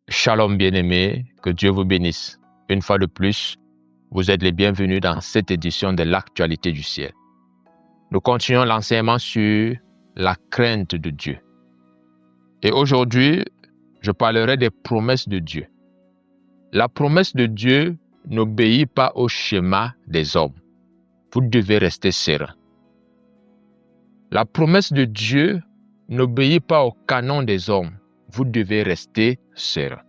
Shalom bien-aimés, que Dieu vous bénisse. Une fois de plus, vous êtes les bienvenus dans cette édition de l'actualité du ciel. Nous continuons l'enseignement sur la crainte de Dieu. Et aujourd'hui, je parlerai des promesses de Dieu. La promesse de Dieu n'obéit pas au schéma des hommes. Vous devez rester serein. La promesse de Dieu n'obéit pas au canon des hommes. Vous devez rester serein.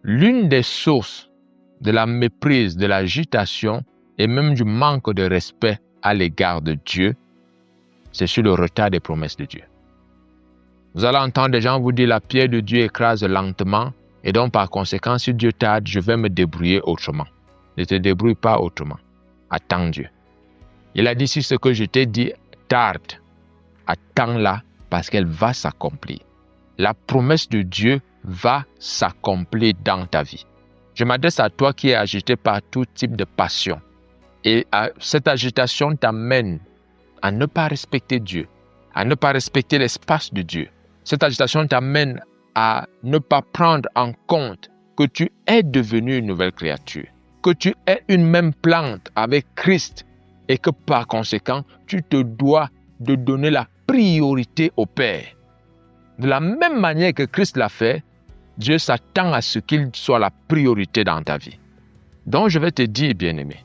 L'une des sources de la méprise, de l'agitation et même du manque de respect à l'égard de Dieu, c'est sur le retard des promesses de Dieu. Vous allez entendre des gens vous dire la pierre de Dieu écrase lentement et donc par conséquent, si Dieu tarde, je vais me débrouiller autrement. Ne te débrouille pas autrement. Attends Dieu. Il a dit si ce que je t'ai dit tarde, attends-la parce qu'elle va s'accomplir. La promesse de Dieu va s'accomplir dans ta vie. Je m'adresse à toi qui es agité par tout type de passion. Et cette agitation t'amène à ne pas respecter Dieu, à ne pas respecter l'espace de Dieu. Cette agitation t'amène à ne pas prendre en compte que tu es devenu une nouvelle créature, que tu es une même plante avec Christ et que par conséquent, tu te dois de donner la priorité au Père. De la même manière que Christ l'a fait, Dieu s'attend à ce qu'il soit la priorité dans ta vie. Donc je vais te dire, bien-aimé,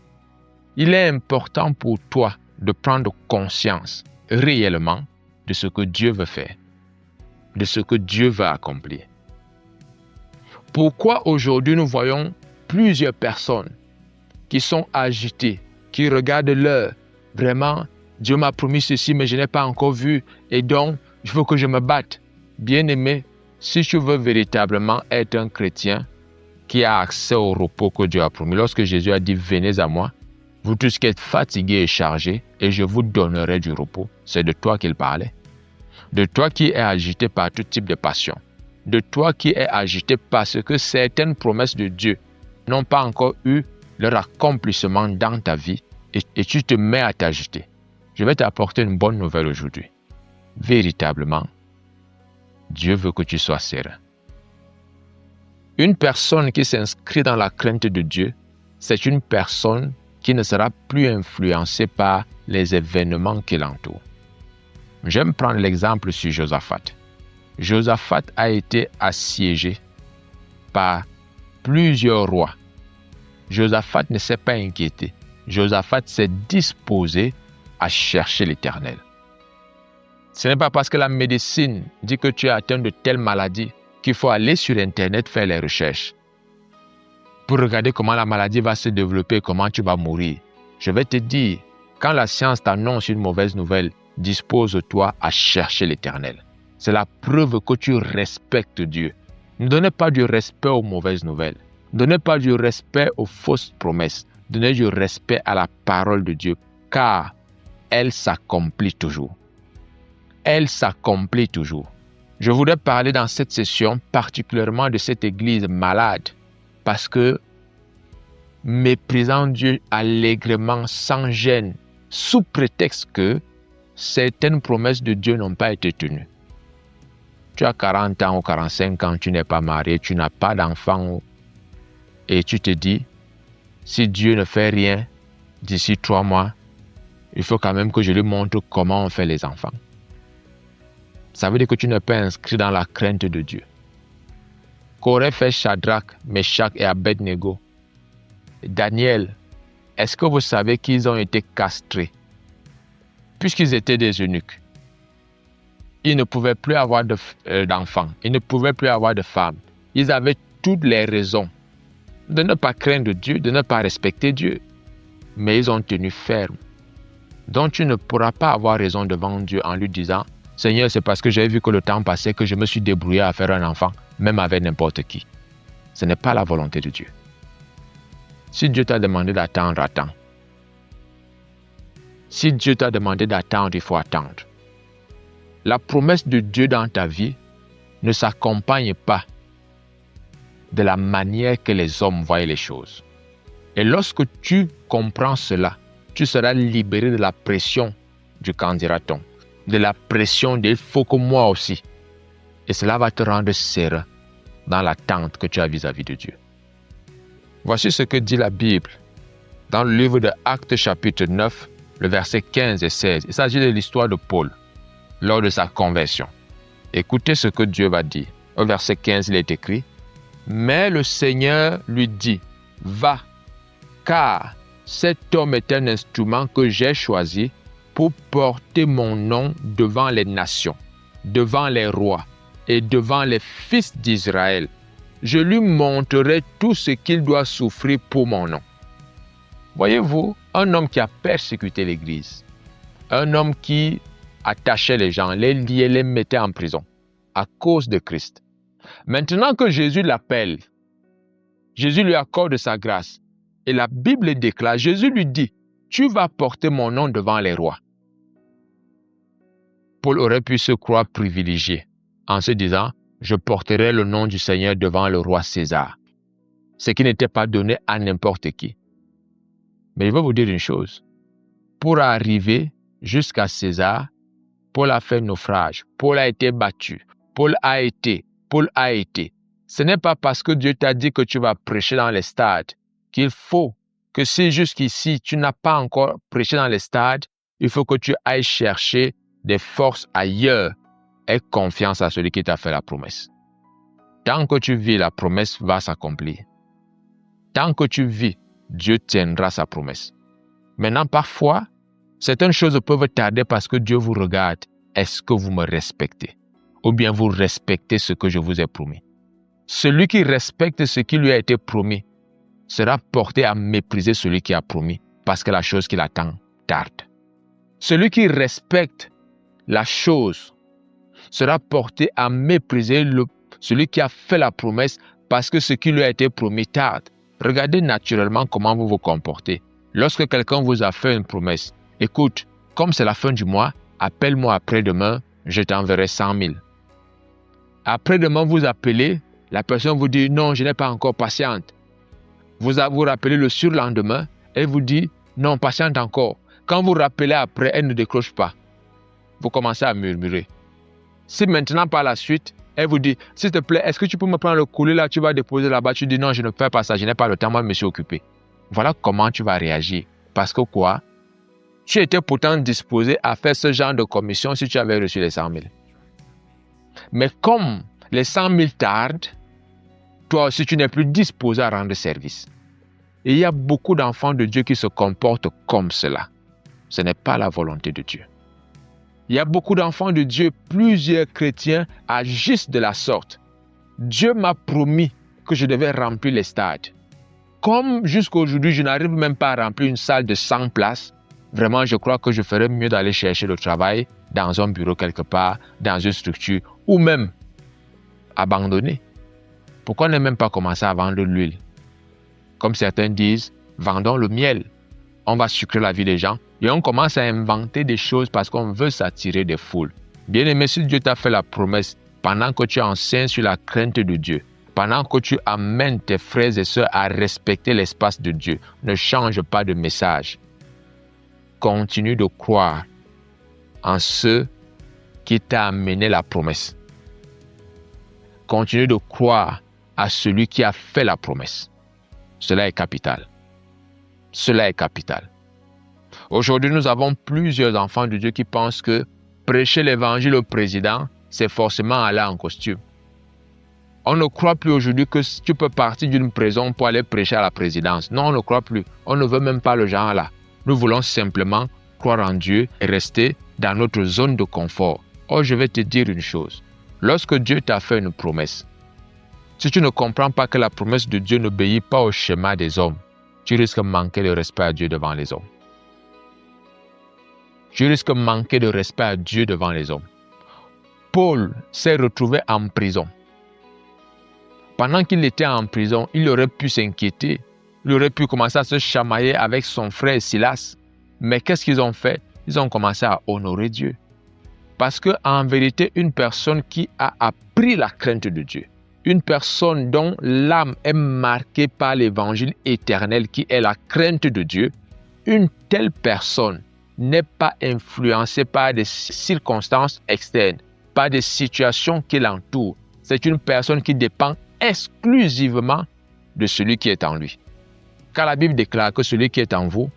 il est important pour toi de prendre conscience réellement de ce que Dieu veut faire, de ce que Dieu veut accomplir. Pourquoi aujourd'hui nous voyons plusieurs personnes qui sont agitées, qui regardent l'heure, vraiment, Dieu m'a promis ceci mais je n'ai pas encore vu et donc il faut que je me batte. Bien-aimé, si tu veux véritablement être un chrétien qui a accès au repos que Dieu a promis, lorsque Jésus a dit « Venez à moi, vous tous qui êtes fatigués et chargés, et je vous donnerai du repos », c'est de toi qu'il parlait. De toi qui es agité par tout type de passion. De toi qui es agité parce que certaines promesses de Dieu n'ont pas encore eu leur accomplissement dans ta vie et tu te mets à t'agiter. Je vais t'apporter une bonne nouvelle aujourd'hui. Véritablement, Dieu veut que tu sois serein. Une personne qui s'inscrit dans la crainte de Dieu, c'est une personne qui ne sera plus influencée par les événements qui l'entourent. J'aime prendre l'exemple sur Josaphat. Josaphat a été assiégé par plusieurs rois. Josaphat ne s'est pas inquiété. Josaphat s'est disposé à chercher l'Éternel. Ce n'est pas parce que la médecine dit que tu es atteint de telle maladie qu'il faut aller sur Internet faire les recherches pour regarder comment la maladie va se développer, comment tu vas mourir. Je vais te dire, quand la science t'annonce une mauvaise nouvelle, dispose-toi à chercher l'Éternel. C'est la preuve que tu respectes Dieu. Ne donnez pas du respect aux mauvaises nouvelles. Ne donnez pas du respect aux fausses promesses. Donnez du respect à la parole de Dieu, car elle s'accomplit toujours. Elle s'accomplit toujours. Je voudrais parler dans cette session particulièrement de cette église malade parce que méprisant Dieu allègrement, sans gêne, sous prétexte que certaines promesses de Dieu n'ont pas été tenues. Tu as 40 ans ou 45 ans, tu n'es pas marié, tu n'as pas d'enfant et tu te dis, si Dieu ne fait rien d'ici 3 mois, il faut quand même que je lui montre comment on fait les enfants. Ça veut dire que tu n'es pas inscrit dans la crainte de Dieu. Qu'aurait fait Shadrach, Meshach et Abednego? Daniel, est-ce que vous savez qu'ils ont été castrés? Puisqu'ils étaient des eunuques. Ils ne pouvaient plus avoir d'enfants. Ils ne pouvaient plus avoir de femmes. Ils avaient toutes les raisons de ne pas craindre Dieu, de ne pas respecter Dieu. Mais ils ont tenu ferme. Donc tu ne pourras pas avoir raison devant Dieu en lui disant « Seigneur, c'est parce que j'ai vu que le temps passait que je me suis débrouillé à faire un enfant, même avec n'importe qui. » Ce n'est pas la volonté de Dieu. Si Dieu t'a demandé d'attendre, attends. Si Dieu t'a demandé d'attendre, il faut attendre. La promesse de Dieu dans ta vie ne s'accompagne pas de la manière que les hommes voient les choses. Et lorsque tu comprends cela, tu seras libéré de la pression du qu'en dira-t-on, de la pression de « il faut que moi aussi ». Et cela va te rendre serein. dans l'attente que tu as vis-à-vis de Dieu. Voici ce que dit la Bible dans le livre de Actes chapitre 9, le verset 15 et 16. Il s'agit de l'histoire de Paul lors de sa conversion. Écoutez ce que Dieu va dire. Au verset 15, il est écrit « Mais le Seigneur lui dit, va, car cet homme est un instrument que j'ai choisi pour porter mon nom devant les nations, devant les rois et devant les fils d'Israël. Je lui montrerai tout ce qu'il doit souffrir pour mon nom. » Voyez-vous, un homme qui a persécuté l'Église, un homme qui attachait les gens, les liait, les mettait en prison à cause de Christ. Maintenant que Jésus l'appelle, Jésus lui accorde sa grâce. Et la Bible déclare, Jésus lui dit, tu vas porter mon nom devant les rois. Paul aurait pu se croire privilégié en se disant, je porterai le nom du Seigneur devant le roi César. Ce qui n'était pas donné à n'importe qui. Mais je vais vous dire une chose. Pour arriver jusqu'à César, Paul a fait naufrage. Paul a été battu. Paul a été. Ce n'est pas parce que Dieu t'a dit que tu vas prêcher dans les stades qu'il faut que si jusqu'ici tu n'as pas encore prêché dans les stades, il faut que tu ailles chercher des forces ailleurs. Aie confiance à celui qui t'a fait la promesse. Tant que tu vis, la promesse va s'accomplir. Tant que tu vis, Dieu tiendra sa promesse. Maintenant, parfois, certaines choses peuvent tarder parce que Dieu vous regarde. Est-ce que vous me respectez? Ou bien vous respectez ce que je vous ai promis? Celui qui respecte ce qui lui a été promis sera porté à mépriser celui qui a promis parce que la chose qu'il attend tarde. Celui qui respecte la chose sera porté à mépriser celui qui a fait la promesse parce que ce qui lui a été promis tarde. Regardez naturellement comment vous vous comportez. Lorsque quelqu'un vous a fait une promesse, écoute, comme c'est la fin du mois, appelle-moi après-demain, je t'enverrai 100 000. Après-demain, vous appelez, la personne vous dit, non, je n'ai pas encore patiente. Vous rappelez le surlendemain, elle vous dit, non, patiente encore. Quand vous rappelez après, elle ne décroche pas. Vous commencez à murmurer. Si maintenant, par la suite, elle vous dit, s'il te plaît, est-ce que tu peux me prendre le courrier là, tu vas déposer là-bas, tu dis, non, je ne fais pas ça, je n'ai pas le temps, moi, je me suis occupé. Voilà comment tu vas réagir. Parce que quoi? Tu étais pourtant disposé à faire ce genre de commission si tu avais reçu les 100 000. Mais comme les 100 000 tardent, toi aussi, tu n'es plus disposé à rendre service. Et il y a beaucoup d'enfants de Dieu qui se comportent comme cela. Ce n'est pas la volonté de Dieu. Il y a beaucoup d'enfants de Dieu, plusieurs chrétiens agissent de la sorte. Dieu m'a promis que je devais remplir les stades. Comme jusqu'à aujourd'hui, je n'arrive même pas à remplir une salle de 100 places, vraiment, je crois que je ferais mieux d'aller chercher le travail dans un bureau quelque part, dans une structure, ou même abandonner. Pourquoi ne même pas commencer à vendre l'huile? Comme certains disent, vendons le miel. On va sucrer la vie des gens et on commence à inventer des choses parce qu'on veut s'attirer des foules. Bien-aimé, si Dieu t'a fait la promesse, pendant que tu enseignes sur la crainte de Dieu, pendant que tu amènes tes frères et sœurs à respecter l'espace de Dieu, ne change pas de message. Continue de croire en ce qui t'a amené la promesse. Continue de croire à celui qui a fait la promesse. Cela est capital. Cela est capital. Aujourd'hui, nous avons plusieurs enfants de Dieu qui pensent que prêcher l'évangile au président, c'est forcément aller en costume. On ne croit plus aujourd'hui que tu peux partir d'une prison pour aller prêcher à la présidence. Non, on ne croit plus. On ne veut même pas le genre là. Nous voulons simplement croire en Dieu et rester dans notre zone de confort. Or, je vais te dire une chose. Lorsque Dieu t'a fait une promesse, si tu ne comprends pas que la promesse de Dieu n'obéit pas au schéma des hommes, tu risques de manquer de respect à Dieu devant les hommes. Tu risques de manquer de respect à Dieu devant les hommes. Paul s'est retrouvé en prison. Pendant qu'il était en prison, il aurait pu s'inquiéter. Il aurait pu commencer à se chamailler avec son frère Silas. Mais qu'est-ce qu'ils ont fait? Ils ont commencé à honorer Dieu. Parce qu'en vérité, une personne qui a appris la crainte de Dieu, une personne dont l'âme est marquée par l'évangile éternel qui est la crainte de Dieu, une telle personne n'est pas influencée par des circonstances externes, par des situations qui l'entourent. C'est une personne qui dépend exclusivement de celui qui est en lui. Car la Bible déclare que celui qui est en vous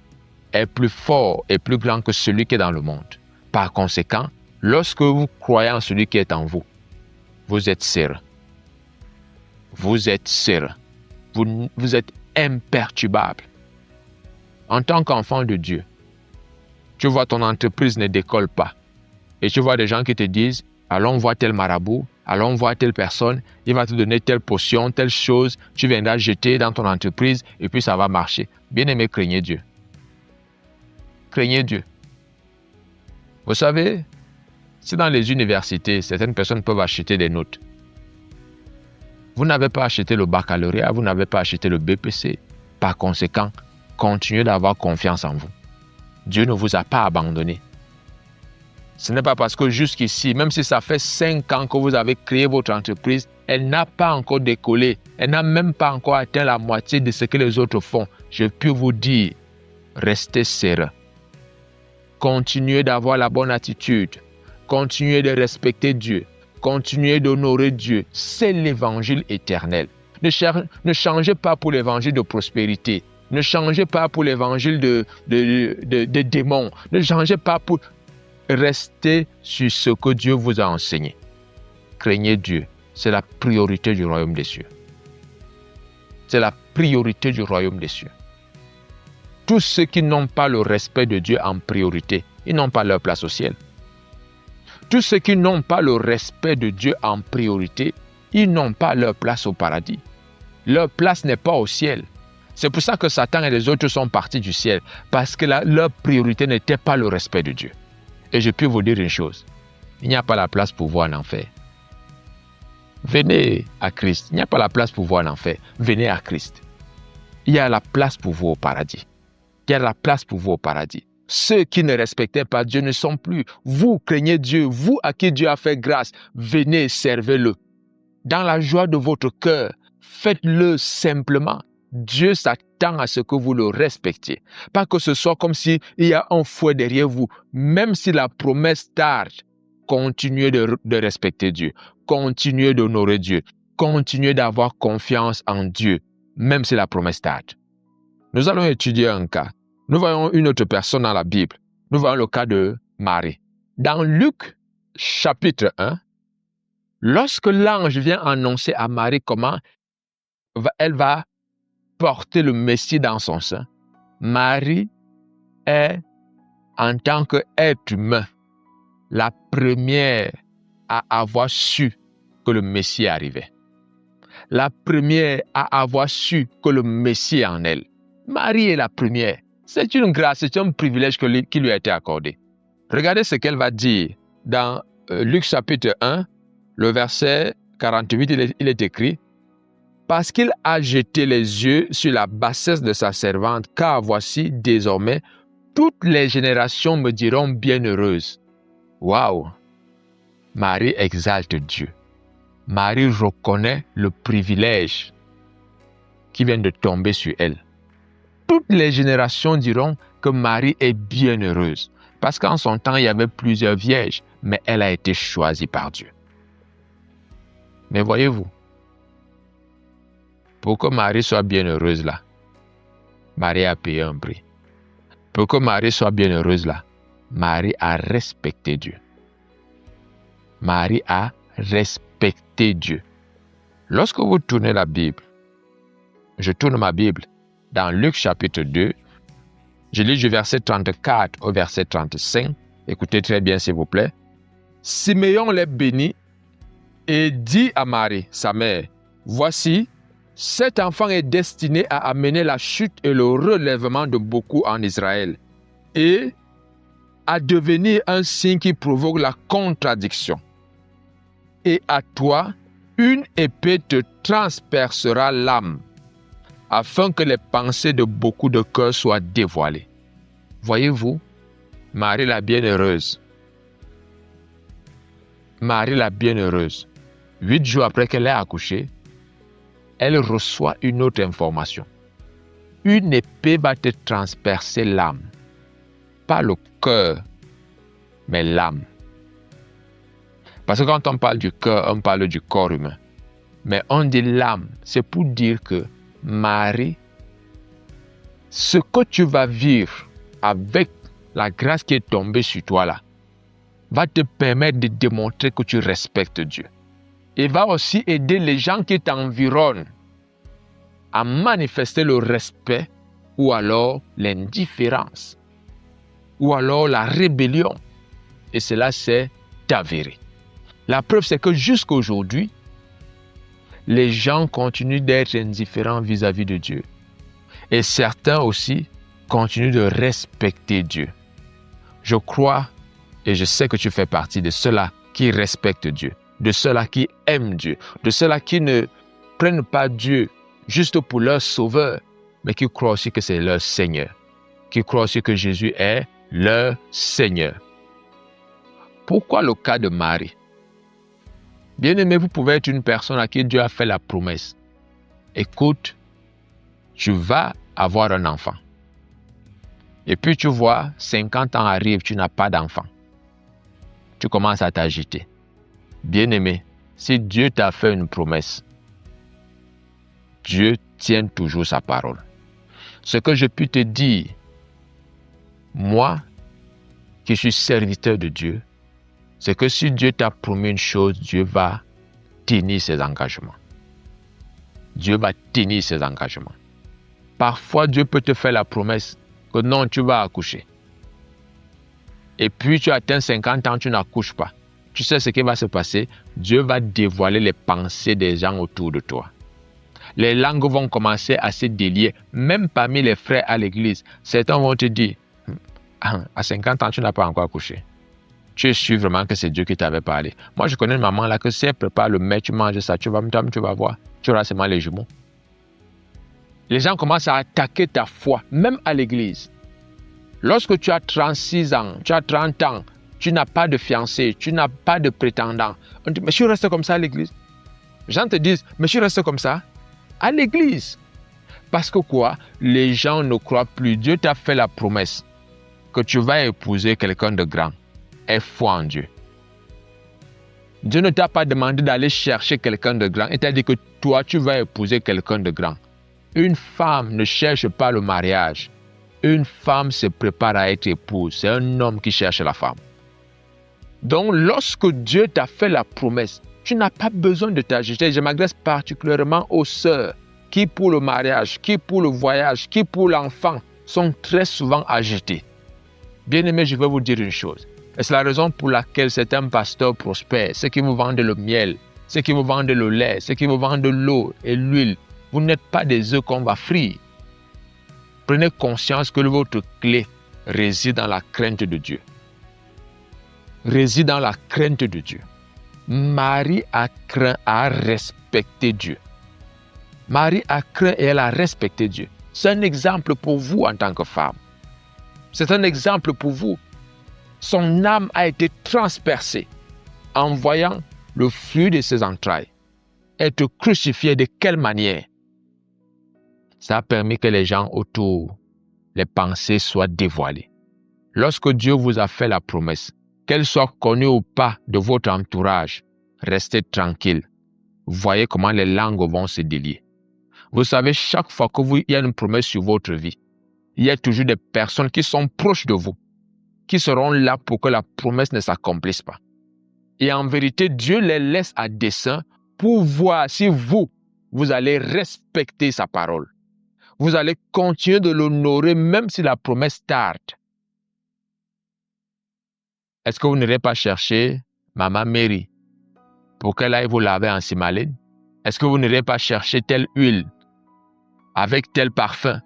est plus fort et plus grand que celui qui est dans le monde. Par conséquent, lorsque vous croyez en celui qui est en vous, vous êtes sûr. Vous êtes sûr. Vous êtes imperturbable. En tant qu'enfant de Dieu, tu vois ton entreprise ne décolle pas. Et tu vois des gens qui te disent, allons voir tel marabout, allons voir telle personne, il va te donner telle potion, telle chose, tu viendras jeter dans ton entreprise et puis ça va marcher. Bien-aimé, craignez Dieu. Craignez Dieu. Vous savez, si dans les universités, certaines personnes peuvent acheter des notes, vous n'avez pas acheté le baccalauréat, vous n'avez pas acheté le BPC. Par conséquent, continuez d'avoir confiance en vous. Dieu ne vous a pas abandonné. Ce n'est pas parce que jusqu'ici, même si ça fait 5 ans que vous avez créé votre entreprise, elle n'a pas encore décollé. Elle n'a même pas encore atteint la moitié de ce que les autres font. Je peux vous dire, restez serein. Continuez d'avoir la bonne attitude. Continuez de respecter Dieu. Continuez d'honorer Dieu. C'est l'évangile éternel. Ne changez pas pour l'évangile de prospérité. Ne changez pas pour l'évangile de démons. Ne changez pas pour... Restez sur ce que Dieu vous a enseigné. Craignez Dieu. C'est la priorité du royaume des cieux. C'est la priorité du royaume des cieux. Tous ceux qui n'ont pas le respect de Dieu en priorité, ils n'ont pas leur place au ciel. Tous ceux qui n'ont pas le respect de Dieu en priorité, ils n'ont pas leur place au paradis. Leur place n'est pas au ciel. C'est pour ça que Satan et les autres sont partis du ciel, parce que leur priorité n'était pas le respect de Dieu. Et je peux vous dire une chose, il n'y a pas la place pour vous en enfer. Venez à Christ. Il n'y a pas la place pour vous en enfer. Venez à Christ. Il y a la place pour vous au paradis. Il y a la place pour vous au paradis. Ceux qui ne respectaient pas Dieu ne sont plus. Vous craignez Dieu, vous à qui Dieu a fait grâce, venez, servez-le. Dans la joie de votre cœur, faites-le simplement. Dieu s'attend à ce que vous le respectiez. Pas que ce soit comme s'il y a un fouet derrière vous. Même si la promesse tarde, continuez de respecter Dieu. Continuez d'honorer Dieu. Continuez d'avoir confiance en Dieu, même si la promesse tarde. Nous allons étudier un cas. Nous voyons une autre personne dans la Bible. Nous voyons le cas de Marie. Dans Luc, chapitre 1, lorsque l'ange vient annoncer à Marie comment elle va porter le Messie dans son sein, Marie est, en tant qu'être humain, la première à avoir su que le Messie arrivait. La première à avoir su que le Messie est en elle. Marie est la première. C'est une grâce, c'est un privilège qui lui a été accordé. Regardez ce qu'elle va dire dans Luc chapitre 1, le verset 48, il est écrit « Parce qu'il a jeté les yeux sur la bassesse de sa servante, car voici désormais, toutes les générations me diront bienheureuse. » Waouh! Marie exalte Dieu. Marie reconnaît le privilège qui vient de tomber sur elle. Toutes les générations diront que Marie est bienheureuse. Parce qu'en son temps, il y avait plusieurs vierges, mais elle a été choisie par Dieu. Mais voyez-vous, pour que Marie soit bienheureuse là, Marie a payé un prix. Pour que Marie soit bienheureuse là, Marie a respecté Dieu. Marie a respecté Dieu. Lorsque vous tournez la Bible, je tourne ma Bible dans Luc chapitre 2, je lis du verset 34 au verset 35. Écoutez très bien s'il vous plaît. Siméon les bénit et dit à Marie, sa mère, « Voici, cet enfant est destiné à amener la chute et le relèvement de beaucoup en Israël et à devenir un signe qui provoque la contradiction. Et à toi, une épée te transpercera l'âme, afin que les pensées de beaucoup de cœurs soient dévoilées. » Voyez-vous, Marie la bienheureuse. Marie la bienheureuse, 8 jours après qu'elle ait accouché, elle reçoit une autre information. Une épée va te transpercer l'âme. Pas le cœur, mais l'âme. Parce que quand on parle du cœur, on parle du corps humain. Mais on dit l'âme, c'est pour dire que Marie, ce que tu vas vivre avec la grâce qui est tombée sur toi là, va te permettre de démontrer que tu respectes Dieu. Et va aussi aider les gens qui t'environnent à manifester le respect ou alors l'indifférence ou alors la rébellion. Et cela s'est avéré. La preuve, c'est que jusqu'à aujourd'hui, les gens continuent d'être indifférents vis-à-vis de Dieu. Et certains aussi continuent de respecter Dieu. Je crois et je sais que tu fais partie de ceux-là qui respectent Dieu, de ceux-là qui aiment Dieu, de ceux-là qui ne prennent pas Dieu juste pour leur sauveur, mais qui croient aussi que c'est leur Seigneur, qui croient aussi que Jésus est leur Seigneur. Pourquoi le cas de Marie? Bien-aimé, vous pouvez être une personne à qui Dieu a fait la promesse. Écoute, tu vas avoir un enfant. Et puis tu vois, 50 ans arrivent, tu n'as pas d'enfant. Tu commences à t'agiter. Bien-aimé, si Dieu t'a fait une promesse, Dieu tient toujours sa parole. Ce que je puis te dire, moi, qui suis serviteur de Dieu, c'est que si Dieu t'a promis une chose, Dieu va tenir ses engagements. Dieu va tenir ses engagements. Parfois, Dieu peut te faire la promesse que non, tu vas accoucher. Et puis, tu atteins 50 ans, tu n'accouches pas. Tu sais ce qui va se passer? Dieu va dévoiler les pensées des gens autour de toi. Les langues vont commencer à se délier, même parmi les frères à l'église. Certains vont te dire, à 50 ans, tu n'as pas encore accouché. Tu es sûr vraiment que c'est Dieu qui t'avait parlé. Moi, je connais une maman là que si elle prépare le mets, tu manges ça, tu vas voir. Tu auras seulement les jumeaux. Les gens commencent à attaquer ta foi, même à l'église. Lorsque tu as 36 ans, tu as 30 ans, tu n'as pas de fiancé, tu n'as pas de prétendant. On dit, mais je reste comme ça à l'église. Les gens te disent, mais je reste comme ça à l'église. Parce que quoi? Les gens ne croient plus. Dieu t'a fait la promesse que tu vas épouser quelqu'un de grand. Aie foi en Dieu. Dieu ne t'a pas demandé d'aller chercher quelqu'un de grand. Il t'a dit que toi, tu vas épouser quelqu'un de grand. Une femme ne cherche pas le mariage. Une femme se prépare à être épouse. C'est un homme qui cherche la femme. Donc, lorsque Dieu t'a fait la promesse, tu n'as pas besoin de t'agiter. Je m'adresse particulièrement aux sœurs qui, pour le mariage, qui pour le voyage, qui pour l'enfant, sont très souvent agitées. Bien-aimés, je vais vous dire une chose. Et c'est la raison pour laquelle certains pasteurs prospèrent. Ceux qui vous vendent le miel, ceux qui vous vendent le lait, ceux qui vous vendent l'eau et l'huile. Vous n'êtes pas des œufs qu'on va frire. Prenez conscience que votre clé réside dans la crainte de Dieu. Réside dans la crainte de Dieu. Marie a craint à respecter Dieu. Marie a craint et elle a respecté Dieu. C'est un exemple pour vous en tant que femme. C'est un exemple pour vous. Son âme a été transpercée en voyant le fruit de ses entrailles être crucifié. De quelle manière? Ça a permis que les gens autour, les pensées soient dévoilées. Lorsque Dieu vous a fait la promesse, qu'elle soit connue ou pas de votre entourage, restez tranquille. Voyez comment les langues vont se délier. Vous savez, chaque fois qu'il y a une promesse sur votre vie, il y a toujours des personnes qui sont proches de vous, qui seront là pour que la promesse ne s'accomplisse pas. Et en vérité, Dieu les laisse à dessein pour voir si vous allez respecter sa parole. Vous allez continuer de l'honorer même si la promesse tarde. Est-ce que vous n'irez pas chercher Maman Mary pour qu'elle aille vous laver en Simaline? Est-ce que vous n'irez pas chercher telle huile avec tel parfum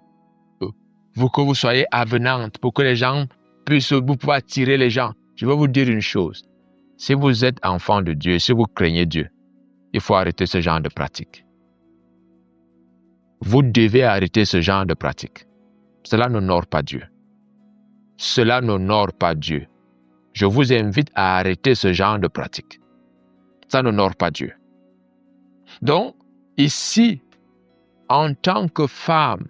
pour que vous soyez avenante, pour que les gens puissent vous pouvoir attirer les gens? Je vais vous dire une chose. Si vous êtes enfant de Dieu, si vous craignez Dieu, il faut arrêter ce genre de pratique. Vous devez arrêter ce genre de pratique. Cela n'honore pas Dieu. Cela n'honore pas Dieu. Je vous invite à arrêter ce genre de pratique. Ça n'honore pas Dieu. Donc, ici, en tant que femme,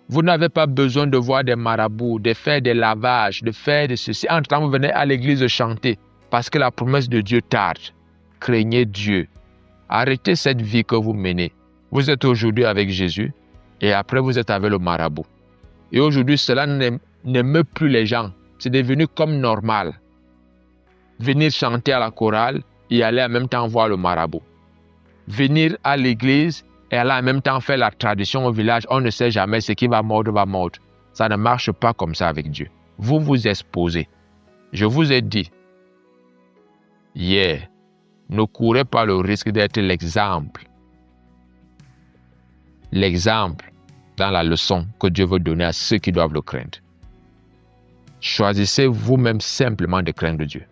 vous n'avez pas besoin de voir des marabouts, de faire des lavages, de faire de ceci. Entre-temps, vous venez à l'église chanter parce que la promesse de Dieu tarde. Craignez Dieu. Arrêtez cette vie que vous menez. Vous êtes aujourd'hui avec Jésus et après vous êtes avec le marabout. Et aujourd'hui, cela n'émeut plus les gens. C'est devenu comme normal. Venir chanter à la chorale et aller en même temps voir le marabout. Venir à l'église et aller en même temps faire la tradition au village. On ne sait jamais ce qui va mordre, va mordre. Ça ne marche pas comme ça avec Dieu. Vous vous exposez. Je vous ai dit hier, ne courez pas le risque d'être l'exemple. L'exemple dans la leçon que Dieu veut donner à ceux qui doivent le craindre. Choisissez vous-même simplement de craindre Dieu.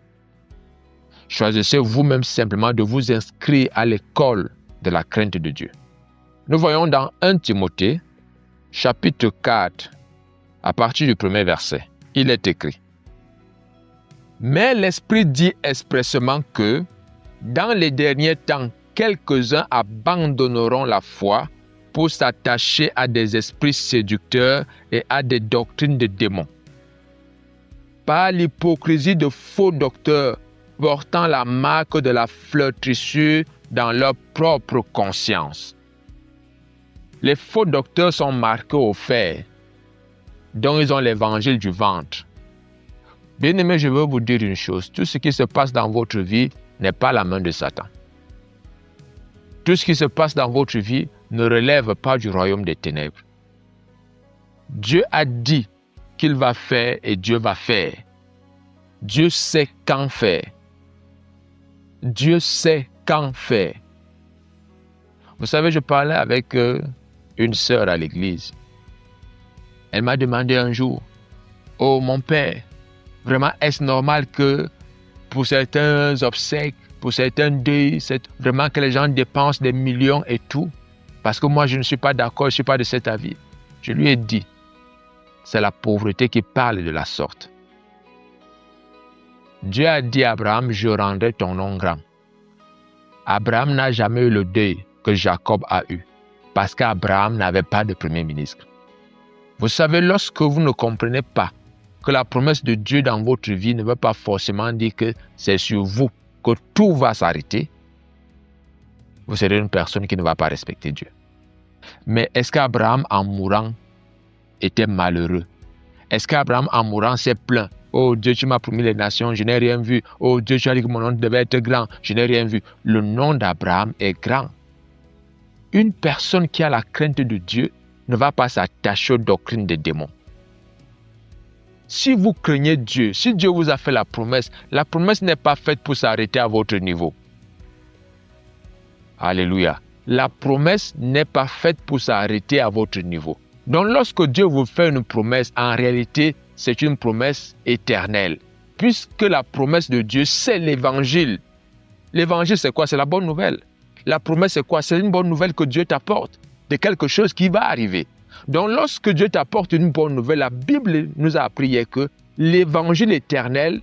Choisissez vous-même simplement de vous inscrire à l'école de la crainte de Dieu. Nous voyons dans 1 Timothée, chapitre 4, à partir du premier verset, il est écrit: Mais l'Esprit dit expressément que, dans les derniers temps, quelques-uns abandonneront la foi pour s'attacher à des esprits séducteurs et à des doctrines de démons. Par l'hypocrisie de faux docteurs portant la marque de la flétrissure dans leur propre conscience. Les faux docteurs sont marqués au fer, dont ils ont l'évangile du ventre. Bien-aimés, je veux vous dire une chose. Tout ce qui se passe dans votre vie n'est pas la main de Satan. Tout ce qui se passe dans votre vie ne relève pas du royaume des ténèbres. Dieu a dit qu'il va faire et Dieu va faire. Dieu sait quand faire. Dieu sait quand faire. Vous savez, je parlais avec une sœur à l'église. Elle m'a demandé un jour: Oh mon père, vraiment est-ce normal que pour certains obsèques, pour certains deuils, c'est vraiment que les gens dépensent des millions et tout? Parce que moi je ne suis pas d'accord, je ne suis pas de cet avis. Je lui ai dit, c'est la pauvreté qui parle de la sorte. Dieu a dit à Abraham, je rendrai ton nom grand. Abraham n'a jamais eu le deuil que Jacob a eu, parce qu'Abraham n'avait pas de premier ministre. Vous savez, lorsque vous ne comprenez pas que la promesse de Dieu dans votre vie ne veut pas forcément dire que c'est sur vous que tout va s'arrêter, vous serez une personne qui ne va pas respecter Dieu. Mais est-ce qu'Abraham, en mourant, était malheureux? Est-ce qu'Abraham, en mourant, s'est plaint? Oh Dieu, tu m'as promis les nations, je n'ai rien vu. Oh Dieu, tu as dit que mon nom devait être grand, je n'ai rien vu. Le nom d'Abraham est grand. Une personne qui a la crainte de Dieu ne va pas s'attacher aux doctrines des démons. Si vous craignez Dieu, si Dieu vous a fait la promesse n'est pas faite pour s'arrêter à votre niveau. Alléluia. La promesse n'est pas faite pour s'arrêter à votre niveau. Donc lorsque Dieu vous fait une promesse, en réalité, c'est une promesse éternelle. Puisque la promesse de Dieu, c'est l'évangile. L'évangile, c'est quoi? C'est la bonne nouvelle. La promesse, c'est quoi? C'est une bonne nouvelle que Dieu t'apporte, de quelque chose qui va arriver. Donc lorsque Dieu t'apporte une bonne nouvelle, la Bible nous a appris que l'évangile éternel,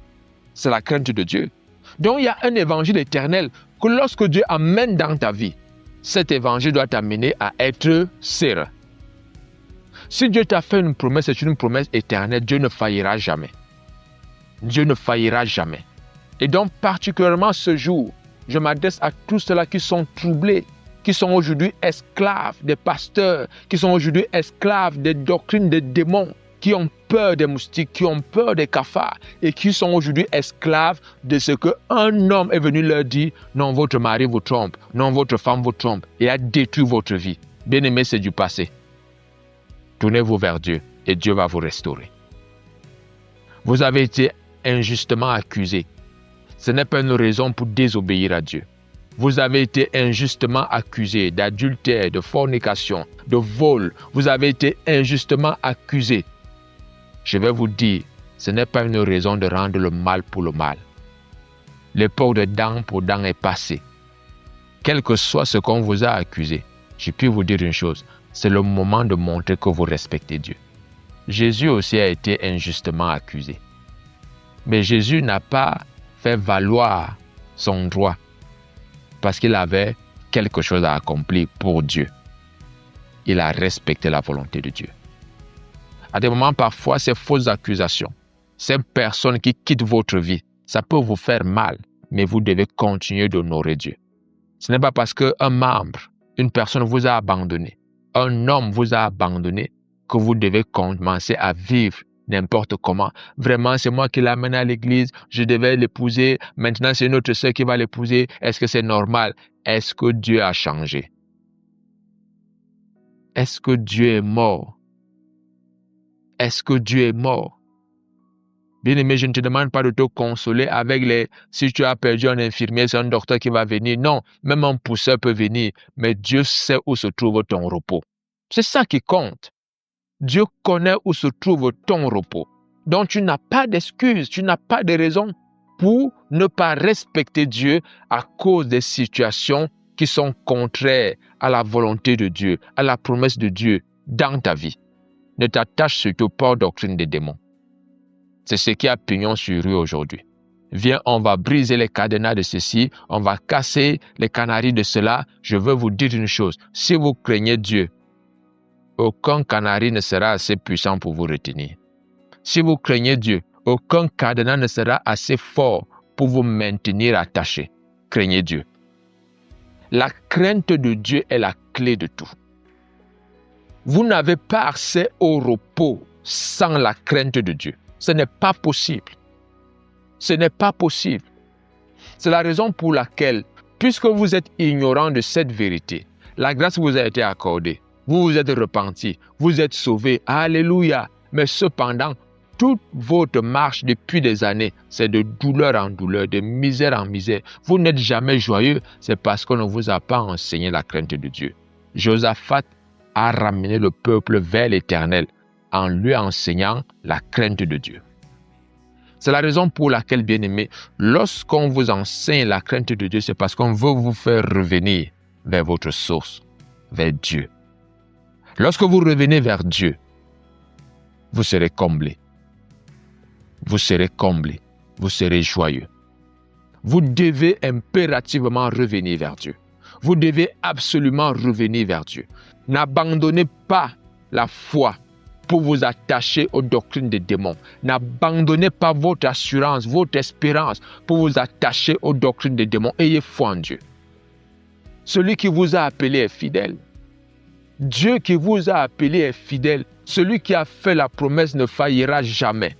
c'est la crainte de Dieu. Donc il y a un évangile éternel que lorsque Dieu amène dans ta vie, cet évangile doit t'amener à être serein. Si Dieu t'a fait une promesse, c'est une promesse éternelle, Dieu ne faillira jamais. Dieu ne faillira jamais. Et donc particulièrement ce jour, je m'adresse à tous ceux-là qui sont troublés, qui sont aujourd'hui esclaves des pasteurs, qui sont aujourd'hui esclaves des doctrines des démons, qui ont peur des moustiques, qui ont peur des cafards et qui sont aujourd'hui esclaves de ce qu'un homme est venu leur dire: non, votre mari vous trompe, non, votre femme vous trompe et a détruit votre vie. Bien-aimé, c'est du passé. Tournez-vous vers Dieu et Dieu va vous restaurer. Vous avez été injustement accusé. Ce n'est pas une raison pour désobéir à Dieu. Vous avez été injustement accusé d'adultère, de fornication, de vol. Vous avez été injustement accusé. Je vais vous dire, ce n'est pas une raison de rendre le mal pour le mal. L'époque de dent pour dent est passée. Quel que soit ce qu'on vous a accusé, je puis vous dire une chose, c'est le moment de montrer que vous respectez Dieu. Jésus aussi a été injustement accusé. Mais Jésus n'a pas fait valoir son droit parce qu'il avait quelque chose à accomplir pour Dieu. Il a respecté la volonté de Dieu. À des moments, parfois, ces fausses accusations, ces personnes qui quittent votre vie, ça peut vous faire mal, mais vous devez continuer d'honorer Dieu. Ce n'est pas parce qu'un membre, une personne vous a abandonné, un homme vous a abandonné, que vous devez commencer à vivre n'importe comment. Vraiment, c'est moi qui l'amène à l'église, je devais l'épouser, maintenant c'est une autre sœur qui va l'épouser. Est-ce que c'est normal? Est-ce que Dieu a changé? Est-ce que Dieu est mort? Est-ce que Dieu est mort? Bien-aimé, je ne te demande pas de te consoler avec si tu as perdu un infirmier, c'est un docteur qui va venir. Non, même un pousseur peut venir, mais Dieu sait où se trouve ton repos. C'est ça qui compte. Dieu connaît où se trouve ton repos. Donc tu n'as pas d'excuse, tu n'as pas de raison pour ne pas respecter Dieu à cause des situations qui sont contraires à la volonté de Dieu, à la promesse de Dieu dans ta vie. Ne t'attache surtout pas aux doctrines des démons. C'est ce qui a pignon sur rue aujourd'hui. Viens, on va briser les cadenas de ceci, on va casser les canaries de cela. Je veux vous dire une chose, si vous craignez Dieu, aucun canari ne sera assez puissant pour vous retenir. Si vous craignez Dieu, aucun cadenas ne sera assez fort pour vous maintenir attaché. Craignez Dieu. La crainte de Dieu est la clé de tout. Vous n'avez pas accès au repos sans la crainte de Dieu. Ce n'est pas possible. Ce n'est pas possible. C'est la raison pour laquelle, puisque vous êtes ignorant de cette vérité, la grâce vous a été accordée. Vous vous êtes repenti, vous êtes sauvé. Alléluia. Mais cependant, toute votre marche depuis des années, c'est de douleur en douleur, de misère en misère. Vous n'êtes jamais joyeux, c'est parce qu'on ne vous a pas enseigné la crainte de Dieu. Josaphat a ramené le peuple vers l'Éternel en lui enseignant la crainte de Dieu. C'est la raison pour laquelle, bien-aimés, lorsqu'on vous enseigne la crainte de Dieu, c'est parce qu'on veut vous faire revenir vers votre source, vers Dieu. Lorsque vous revenez vers Dieu, vous serez comblés. Vous serez comblés. Vous serez joyeux. Vous devez impérativement revenir vers Dieu. Vous devez absolument revenir vers Dieu. N'abandonnez pas la foi pour vous attacher aux doctrines des démons. N'abandonnez pas votre assurance, votre espérance pour vous attacher aux doctrines des démons. Ayez foi en Dieu. Celui qui vous a appelé est fidèle. Dieu qui vous a appelé est fidèle. Celui qui a fait la promesse ne faillira jamais.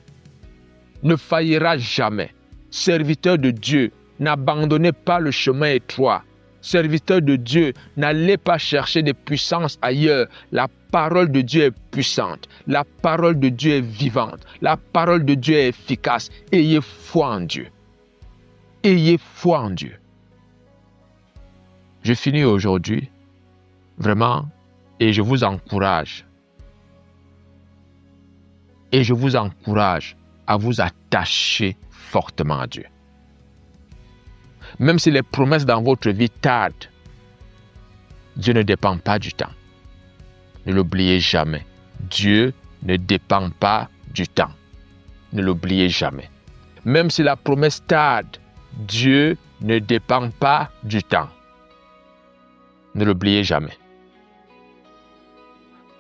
Ne faillira jamais. Serviteur de Dieu, n'abandonnez pas le chemin étroit. Serviteur de Dieu, n'allez pas chercher des puissances ailleurs. La parole de Dieu est puissante. La parole de Dieu est vivante. La parole de Dieu est efficace. Ayez foi en Dieu. Ayez foi en Dieu. Je finis aujourd'hui, vraiment, et je vous encourage. Et je vous encourage à vous attacher fortement à Dieu. Même si les promesses dans votre vie tardent, Dieu ne dépend pas du temps. Ne l'oubliez jamais. Dieu ne dépend pas du temps. Ne l'oubliez jamais. Même si la promesse tarde, Dieu ne dépend pas du temps. Ne l'oubliez jamais.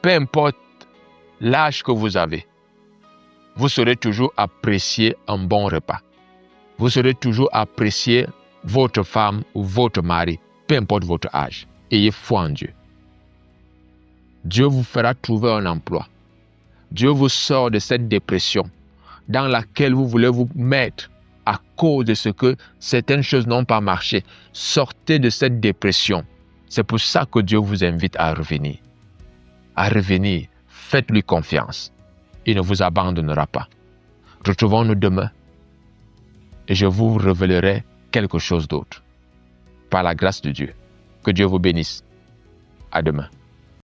Peu importe l'âge que vous avez, vous saurez toujours apprécier un bon repas. Vous saurez toujours apprécier votre femme ou votre mari, peu importe votre âge. Ayez foi en Dieu. Dieu vous fera trouver un emploi. Dieu vous sort de cette dépression dans laquelle vous voulez vous mettre à cause de ce que certaines choses n'ont pas marché. Sortez de cette dépression. C'est pour ça que Dieu vous invite à revenir. À revenir. Faites-lui confiance. Il ne vous abandonnera pas. Retrouvons-nous demain et je vous révélerai quelque chose d'autre. Par la grâce de Dieu. Que Dieu vous bénisse. À demain.